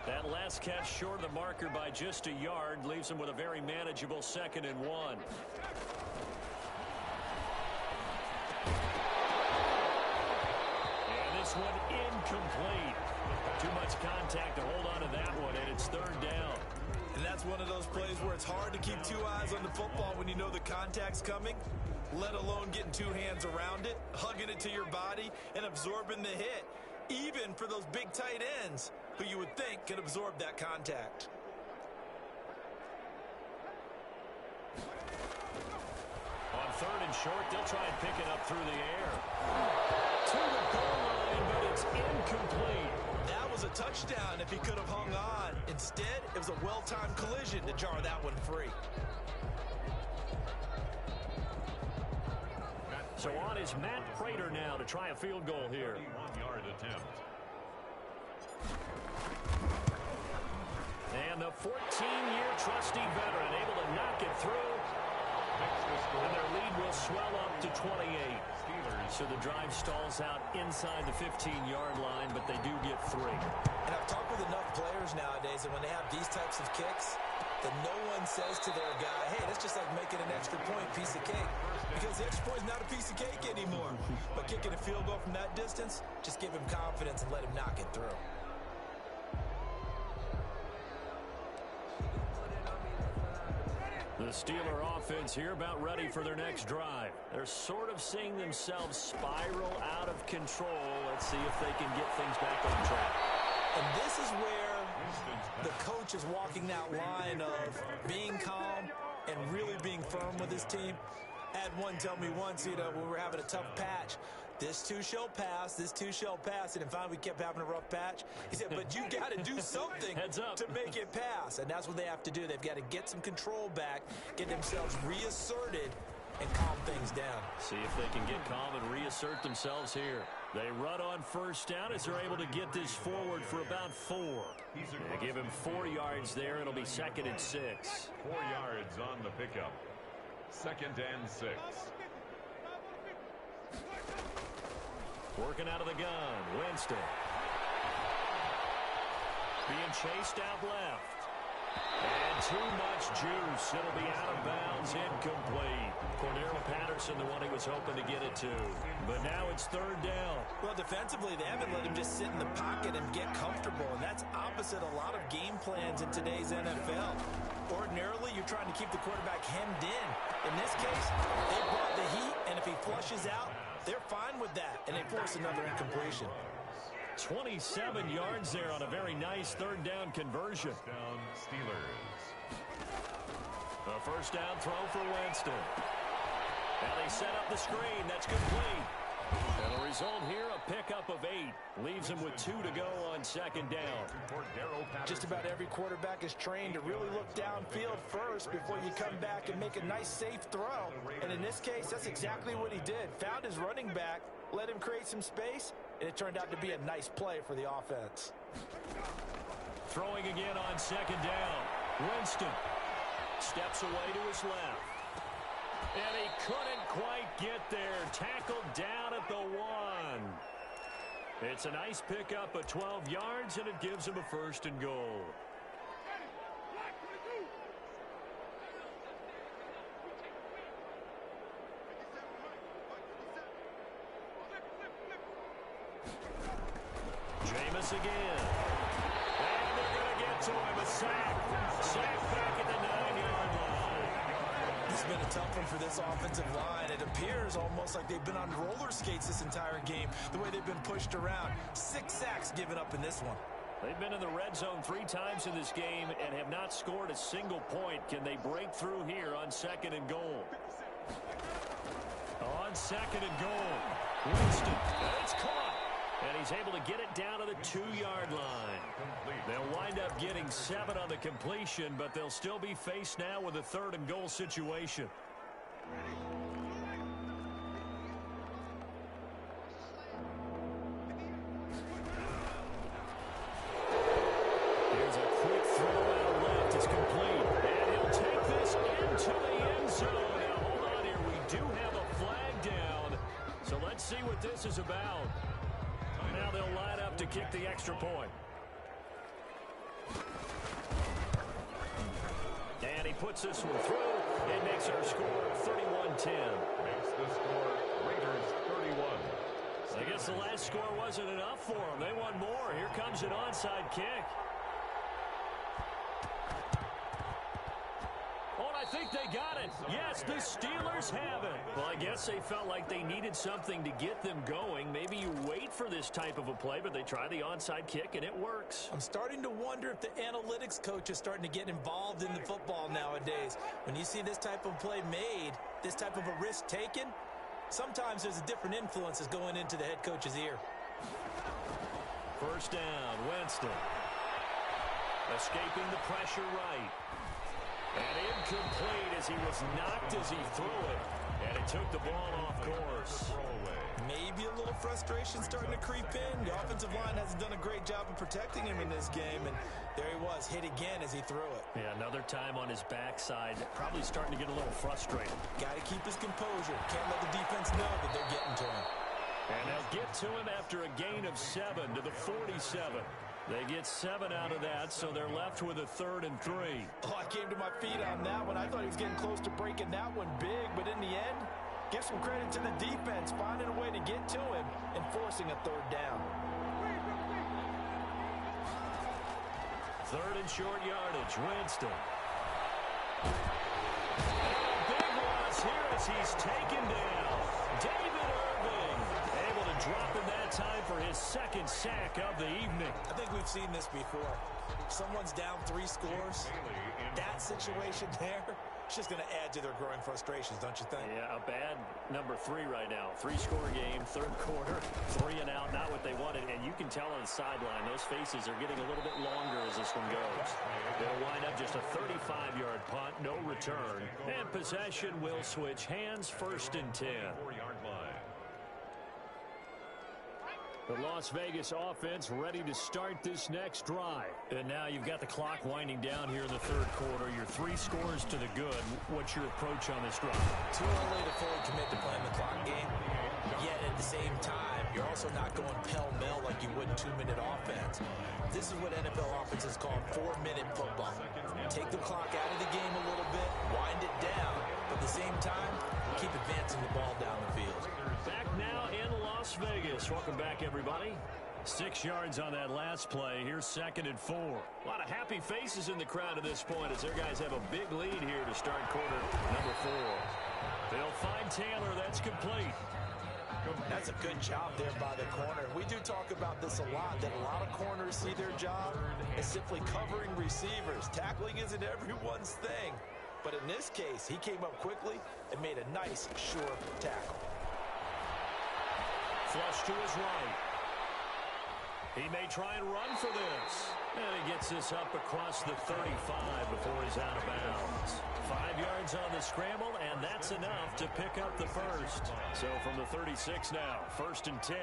That last catch short of the marker by just a yard leaves him with a very manageable 2nd and 1. And this one incomplete. Too much contact to hold on to that one, and it's 3rd down. And that's one of those plays where it's hard to keep 2 eyes on the football when you know the contact's coming, let alone getting 2 hands around it, hugging it to your body, and absorbing the hit. Even for those big tight ends who you would think could absorb that contact. On 3rd and short, they'll try and pick it up through the air. To the goal line, but it's incomplete. That was a touchdown if he could have hung on. Instead, it was a well-timed collision to jar that one free. So on is Matt Prater now to try a field goal here. 31-yard attempt. And the 14-year trusty veteran able to knock it through. And their lead will swell up to 28. So the drive stalls out inside the 15-yard line, but they do get 3. And I've talked with enough players nowadays that when they have these types of kicks, that no one says to their guy, hey, that's just like making an extra point, piece of cake. Because the extra point is not a piece of cake anymore. But kicking a field goal from that distance, just give him confidence and let him knock it through. The Steeler offense here about ready for their next drive. They're sort of seeing themselves spiral out of control. Let's see if they can get things back on track. And this is where the coach is walking that line of being calm and really being firm with his team. I had one tell me once, when we were having a tough patch, this too shall pass, this too shall pass. And finally we kept having a rough patch. He said, but you got to do something to make it pass. And that's what they have to do. They've got to get some control back, get themselves reasserted, and calm things down. See if they can get calm and reassert themselves here. They run on 1st down as they're able to get this forward for about 4. They give him 4 yards there. It'll be 2nd and 6. 4 yards on the pickup. 2nd and 6. Working out of the gun, Winston. Being chased out left. And too much juice. It'll be out of bounds, incomplete. Cordero Patterson, the one he was hoping to get it to. But now it's 3rd down. Well, defensively, they haven't let him just sit in the pocket and get comfortable. And that's opposite a lot of game plans in today's NFL. Ordinarily, you're trying to keep the quarterback hemmed in. In this case, they brought the heat, and if he flushes out, they're fine with that, and they force another incompletion. 27 yards there on a very nice 3rd down conversion. Down Steelers. A 1st down throw for Winston. Now they set up the screen. That's complete. And the result here, a pickup of 8. Leaves him with 2 to go on 2nd down. Just about every quarterback is trained to really look downfield first before you come back and make a nice, safe throw. And in this case, that's exactly what he did. Found his running back, let him create some space, and it turned out to be a nice play for the offense. Throwing again on 2nd down. Winston steps away to his left. And he couldn't quite get there. Tackled down at the 1. It's a nice pickup of 12 yards, and it gives him a 1st and goal. Jameis again. to him, a sack. Sack back at the 9-yard line. It's been a tough one for this offensive line. It appears almost like they've been on roller skates this entire game, the way they've been pushed around. 6 sacks given up in this one. They've been in the red zone 3 times in this game and have not scored a single point. Can they break through here on 2nd and goal? On 2nd and goal, Winston, and it's caught. And he's able to get it down to the 2-yard line. They'll wind up getting 7 on the completion, but they'll still be faced now with a 3rd and goal situation. Here's a quick throw out left. It's complete. And he'll take this into the end zone. Now, hold on here. We do have a flag down. So let's see what this is about. Now they'll line up to kick the extra point. And he puts this one through. It makes our score 31-10. Makes the score Raiders 31. I guess the last score wasn't enough for them. They want more. Here comes an onside kick. Oh, and I think they got it. Yes, the Steelers have it. Well, I guess they felt like they needed something to get them going. Maybe you wait for this type of a play, but they try the onside kick, and it works. I'm starting to wonder if the analytics coach is starting to get involved in the football nowadays. When you see this type of play made, this type of a risk taken, sometimes there's a different influences going into the head coach's ear. First down, Winston. Escaping the pressure right. And incomplete as he was knocked as he threw it. And it took the ball off course. Maybe a little frustration starting to creep in. The offensive line hasn't done a great job of protecting him in this game. And there he was, hit again as he threw it. Yeah, another time on his backside. Probably starting to get a little frustrated. Got to keep his composure. Can't let the defense know that they're getting to him. And they'll get to him after a gain of 7 to the 47. They get 7 out of that, so they're left with a 3rd and 3. Oh, I came to my feet on that one. I thought he was getting close to breaking that one big, but in the end, give some credit to the defense, finding a way to get to him and forcing a 3rd down. 3rd and short yardage, Winston. And a big loss here as he's taken down. David Irving able to drop in that time for his 2nd sack of the evening. I think we've seen this before. Someone's down 3 scores. That situation there, it's just going to add to their growing frustrations, don't you think? Yeah, a bad number 3 right now. 3-score game, 3rd quarter, 3 and out, not what they wanted. And you can tell on the sideline, those faces are getting a little bit longer as this one goes. They'll wind up just a 35-yard punt, no return. And possession will switch hands, 1st and 10. 4-yard line. The Las Vegas offense ready to start this next drive. And now you've got the clock winding down here in the 3rd quarter. Your 3 scores to the good. What's your approach on this drive? Too early to fully commit to playing the clock game. Yet at the same time, you're also not going pell-mell like you would 2-minute offense. This is what NFL offenses call 4-minute football. Take the clock out of the game a little bit, wind it down, but at the same time, keep advancing the ball down the field. Back now in Las Vegas. Welcome back, everybody. 6 yards on that last play. Here's 2nd and 4. A lot of happy faces in the crowd at this point as their guys have a big lead here to start quarter number 4. They'll find Taylor. That's complete. That's a good job there by the corner. We do talk about this a lot, that a lot of corners see their job as simply covering receivers. Tackling isn't everyone's thing. But in this case, he came up quickly and made a nice, sure tackle. Flush to his right. He may try and run for this. And he gets this up across the 35 before he's out of bounds. 5 yards on the scramble, and that's enough to pick up the 1st. So from the 36 now, 1st and 10.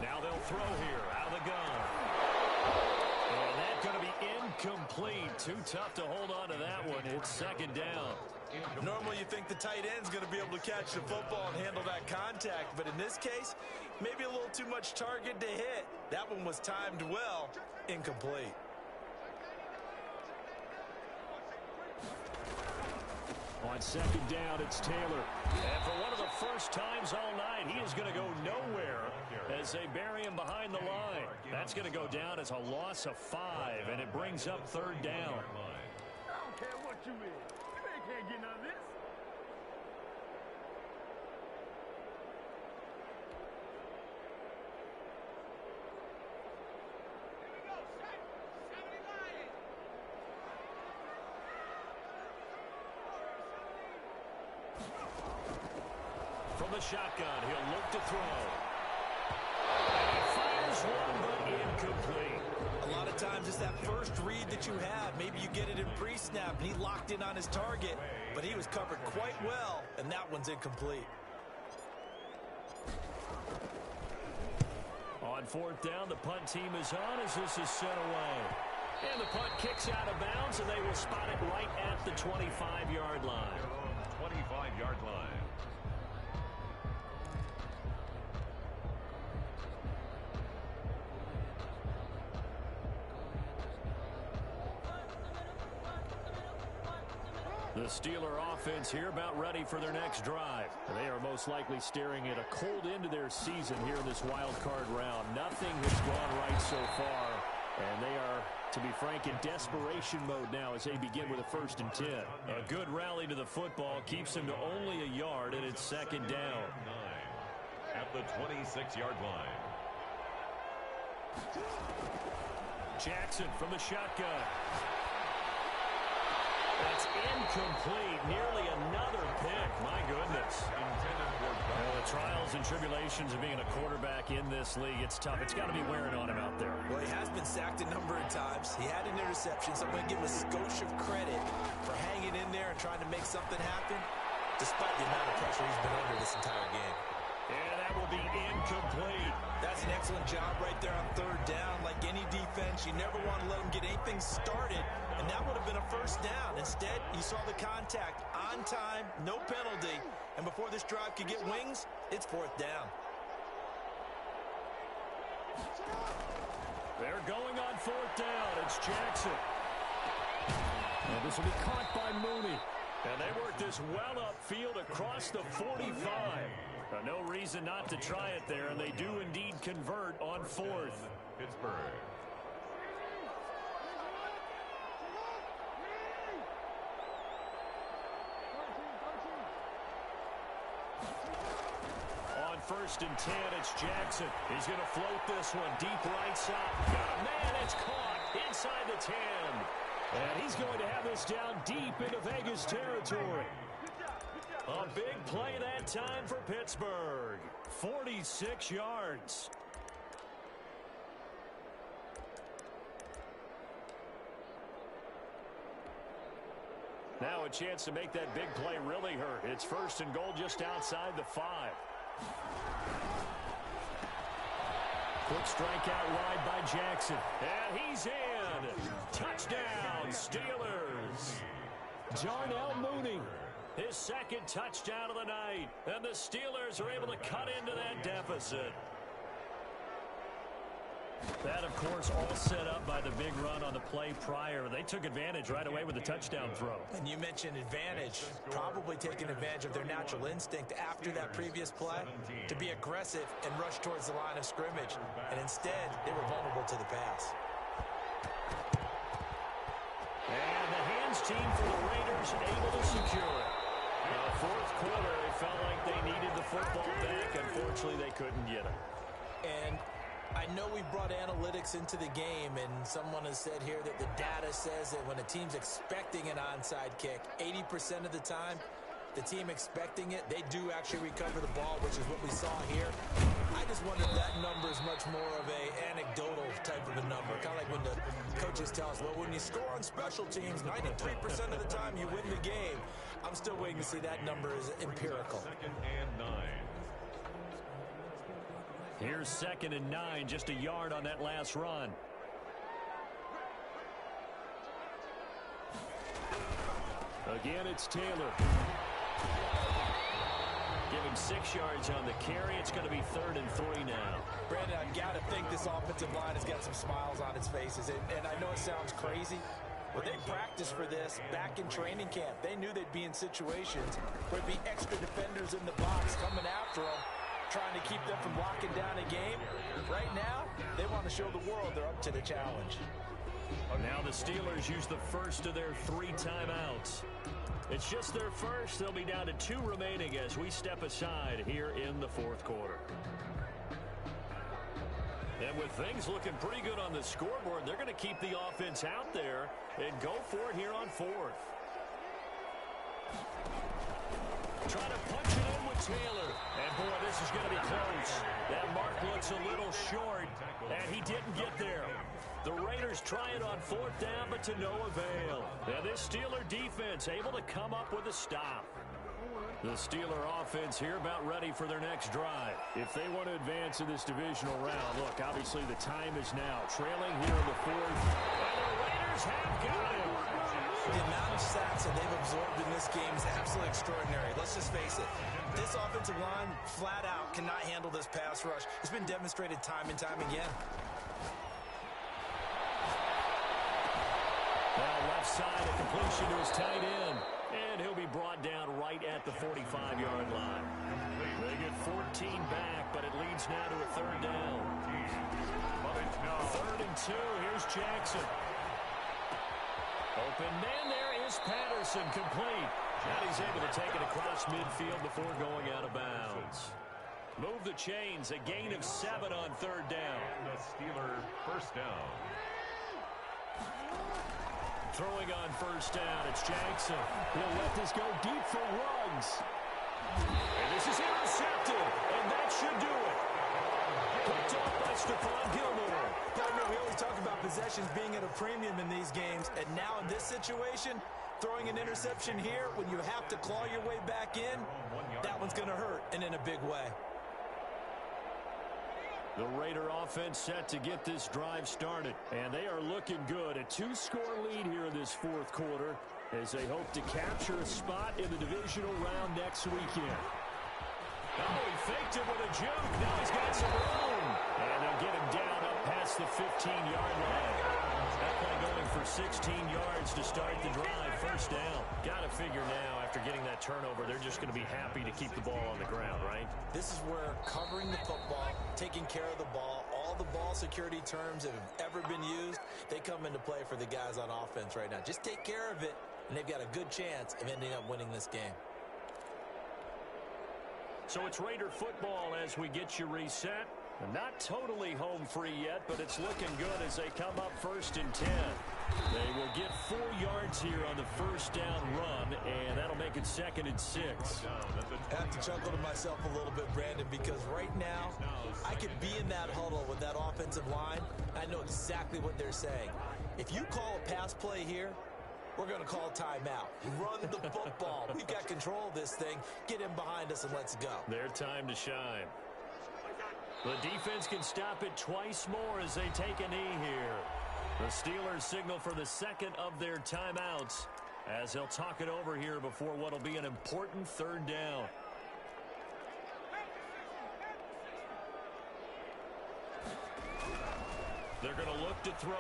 Now they'll throw here out of the gun. And that's going to be incomplete. Too tough to hold on to that one. It's 2nd down. Normally you think the tight end's going to be able to catch the football and handle that contact, but in this case, maybe a little too much target to hit. That one was timed well, incomplete. On second down, it's Taylor. And for one of the first times all night, he is going to go nowhere as they bury him behind the line. That's going to go down as a loss of 5, and it brings up third down. I don't care what you is. You can't get none of this. From the shotgun, he'll look to throw. He fires one, but incomplete. A lot of times it's that first read that you have. Maybe you get it in pre-snap, and he locked in on his target, but he was covered quite well, and that one's incomplete. On fourth down, the punt team is on as this is sent away. And the punt kicks out of bounds, and they will spot it right at the 25-yard line. 25-yard line. The Steeler offense here about ready for their next drive. They are most likely staring at a cold end to their season here in this wild card round. Nothing has gone right so far, and they are, to be frank, in desperation mode now as they begin with a 1st and 10. A good rally to the football keeps them to only a yard, and it's second down. At the 26-yard line. Jackson from the shotgun. That's incomplete. Nearly another pick. My goodness. The trials and tribulations of being a quarterback in this league, it's tough. It's got to be wearing on him out there. Well, he has been sacked a number of times. He had an interception, so I'm going to give him a skosh of credit for hanging in there and trying to make something happen, despite the amount of pressure he's been under this entire game. And that will be incomplete. That's an excellent job right there on third down. Like any defense, you never want to let them get anything started, and that would have been a first down. Instead, you saw the contact on time, no penalty, and before this drive could get wings, it's fourth down. They're going on fourth down. It's Jackson. And this will be caught by Mooney. And they work this well upfield across the 45. No reason not to try it there, and they do indeed convert on fourth. Pittsburgh. On 1st and 10, it's Jackson. He's going to float this one deep right side. Got a man, it's caught inside the 10. And he's going to have this down deep into Vegas territory. A big play that time for Pittsburgh. 46 yards. Now a chance to make that big play really hurt. It's 1st and goal just outside the 5. Quick strike out wide by Jackson. And he's in. Touchdown, Steelers. Darnell Mooney. His 2nd touchdown of the night. And the Steelers are able to cut into that deficit. That, of course, all set up by the big run on the play prior. They took advantage right away with the touchdown throw. And you mentioned advantage. Probably taking advantage of their natural instinct after that previous play to be aggressive and rush towards the line of scrimmage. And instead, they were vulnerable to the pass. And the hands team for the Raiders able to secure it. Now, 4th quarter, they felt like they needed the football back. Unfortunately, they couldn't get it. And I know we brought analytics into the game, and someone has said here that the data says that when a team's expecting an onside kick, 80% of the time, the team expecting it, they do actually recover the ball, which is what we saw here. I just wonder if that number is much more of a anecdotal type of a number. Kind of like when the coaches tell us, well, when you score on special teams, 93% of the time you win the game. I'm still waiting to see that number is empirical. 2nd and 9. Here's 2nd and 9, just a yard on that last run. Again, it's Taylor. Give him 6 yards on the carry. It's going to be 3rd and 3 now. Brandon, I've got to think this offensive line has got some smiles on its faces. And I know it sounds crazy, Well, they practiced for this back in training camp. They knew they'd be in situations where there'd be extra defenders in the box coming after them, trying to keep them from locking down a game. Right now, they want to show the world they're up to the challenge. Now the Steelers use the first of their 3 timeouts. It's just their first. They'll be down to 2 remaining as we step aside here in the 4th quarter. And with things looking pretty good on the scoreboard, they're going to keep the offense out there and go for it here on 4th. Trying to punch it in with Taylor. And, boy, this is going to be close. That mark looks a little short, and he didn't get there. The Raiders try it on 4th down, but to no avail. And this Steeler defense able to come up with a stop. The Steeler offense here about ready for their next drive. If they want to advance in this divisional round, look, obviously the time is now. Trailing here in the 4th. And the Raiders have got it. The amount of sacks that they've absorbed in this game is absolutely extraordinary. Let's just face it. This offensive line flat out cannot handle this pass rush. It's been demonstrated time and time again. Now left side, a completion to his tight end. And he'll be brought down right at the 45-yard line. They get 14 back, but it leads now to a 3rd down. 3rd and 2. Here's Jackson. Open man there is Patterson, complete. And he's able to take it across midfield before going out of bounds. Move the chains, a gain of 7 on 3rd down. And the Steeler first down. Throwing on 1st down, it's Jackson. He'll let this go deep for Ruggs. And this is intercepted, and that should do it. Picked off by Stephon Gilmore. Partner, we always talk about possessions being at a premium in these games, and now in this situation, throwing an interception here when you have to claw your way back in, that one's going to hurt, and in a big way. The Raider offense set to get this drive started, and they are looking good. A 2-score lead here in this 4th quarter as they hope to capture a spot in the divisional round next weekend. Oh, he faked it with a juke. Now he's got some room. And they'll get him down up past the 15-yard line. That play going for 16 yards to start the drive. 1st down. Got to figure now, after getting that turnover, they're just going to be happy to keep the ball on the ground, right? This is where covering the football, taking care of the ball, all the ball security terms that have ever been used, they come into play for the guys on offense right now. Just take care of it, and they've got a good chance of ending up winning this game. So it's Raider football as we get you reset. Not totally home free yet, but it's looking good as they come up 1st and 10. They will get 4 yards here on the 1st down run, and that'll make it 2nd and 6. I have to chuckle to myself a little bit, Brandon, because right now I could be in that huddle with that offensive line. I know exactly what they're saying. If you call a pass play here, we're going to call timeout. Run the football. We've got control of this thing. Get in behind us and let's go. Their time to shine. The defense can stop it twice more as they take a knee here. The Steelers signal for the 2nd of their timeouts as they'll talk it over here before what will be an important 3rd down. They're going to look to throw.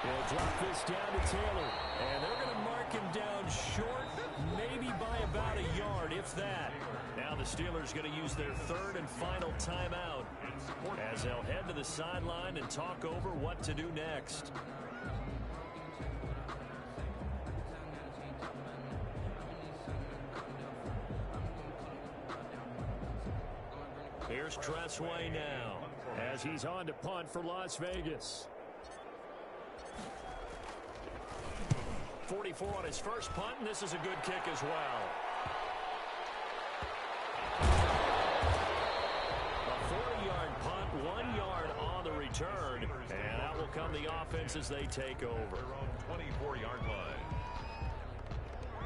They'll drop this down to Taylor, and they're going to mark him down short, maybe by about a yard, if that. Now the Steelers going to use their 3rd and final timeout as they'll head to the sideline and talk over what to do next. Here's Tressway now as he's on to punt for Las Vegas. 44 on his first punt, and this is a good kick as well. A 40-yard punt, 1 yard on the return, and out will come the offense as they take over. Their own 24-yard line.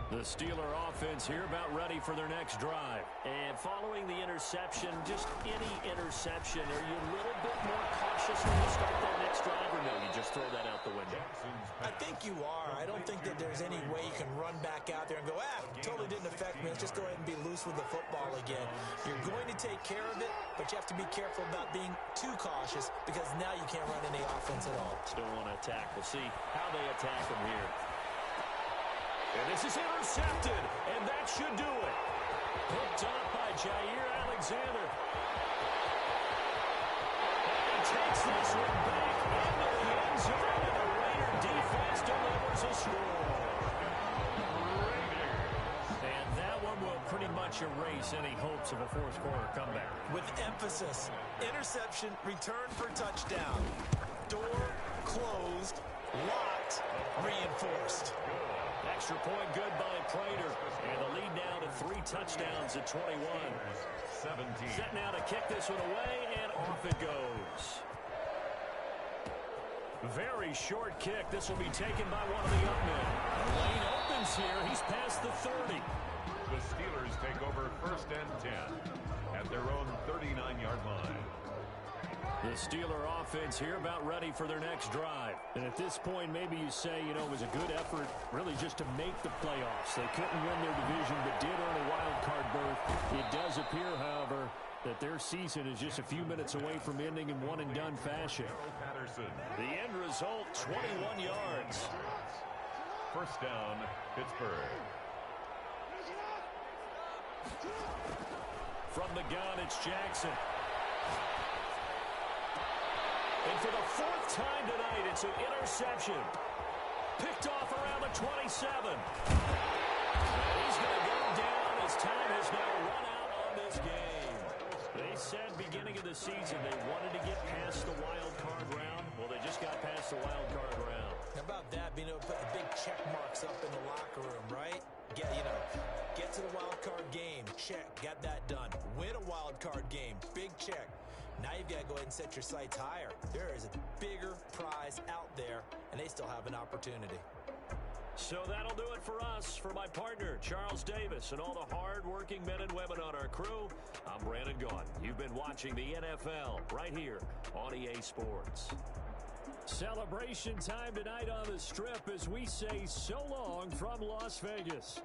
The Steeler offense here about ready for their next drive. And following the interception, just any interception, are you a little bit more cautious when you start that next drive, or no, you just throw that out the window? I think think you are. I don't think that there's any way you can run back out there and go, totally didn't affect me. Let's just go ahead and be loose with the football again. You're going to take care of it, but you have to be careful about being too cautious because now you can't run any offense at all. Still want to attack. We'll see how they attack him here. And this is intercepted, and that should do it. Picked up by Jair Alexander. And he takes this one back into the end zone, and the Raider defense delivers a score. And that one will pretty much erase any hopes of a fourth quarter comeback. With emphasis, interception, return for touchdown. Door closed, locked, reinforced. Extra point good by Prater. And the lead now to 3 touchdowns at 21. 17. Set now to kick this one away, and off it goes. Very short kick. This will be taken by one of the up men. The lane opens here. He's past the 30. The Steelers take over 1st and 10 at their own 39-yard line. The Steeler offense here about ready for their next drive. And at this point, maybe you say, it was a good effort really just to make the playoffs. They couldn't win their division, but did earn a wild card berth. It does appear, however, that their season is just a few minutes away from ending in one-and-done fashion. The end result, 21 yards. 1st down, Pittsburgh. From the gun, it's Jackson. And for the 4th time tonight, it's an interception. Picked off around the 27. And he's going to go down as time has now run out on this game. They said beginning of the season they wanted to get past the wild card round. Well, they just got past the wild card round. How about that, being able to put the big check marks up in the locker room, right? Get to the wild card game, check, got that done. Win a wild card game, big check. Now you've got to go ahead and set your sights higher. There is a bigger prize out there, and they still have an opportunity. So that'll do it for us. For my partner, Charles Davis, and all the hard-working men and women on our crew, I'm Brandon Gaughan. You've been watching the NFL right here on EA Sports. Celebration time tonight on the Strip as we say so long from Las Vegas.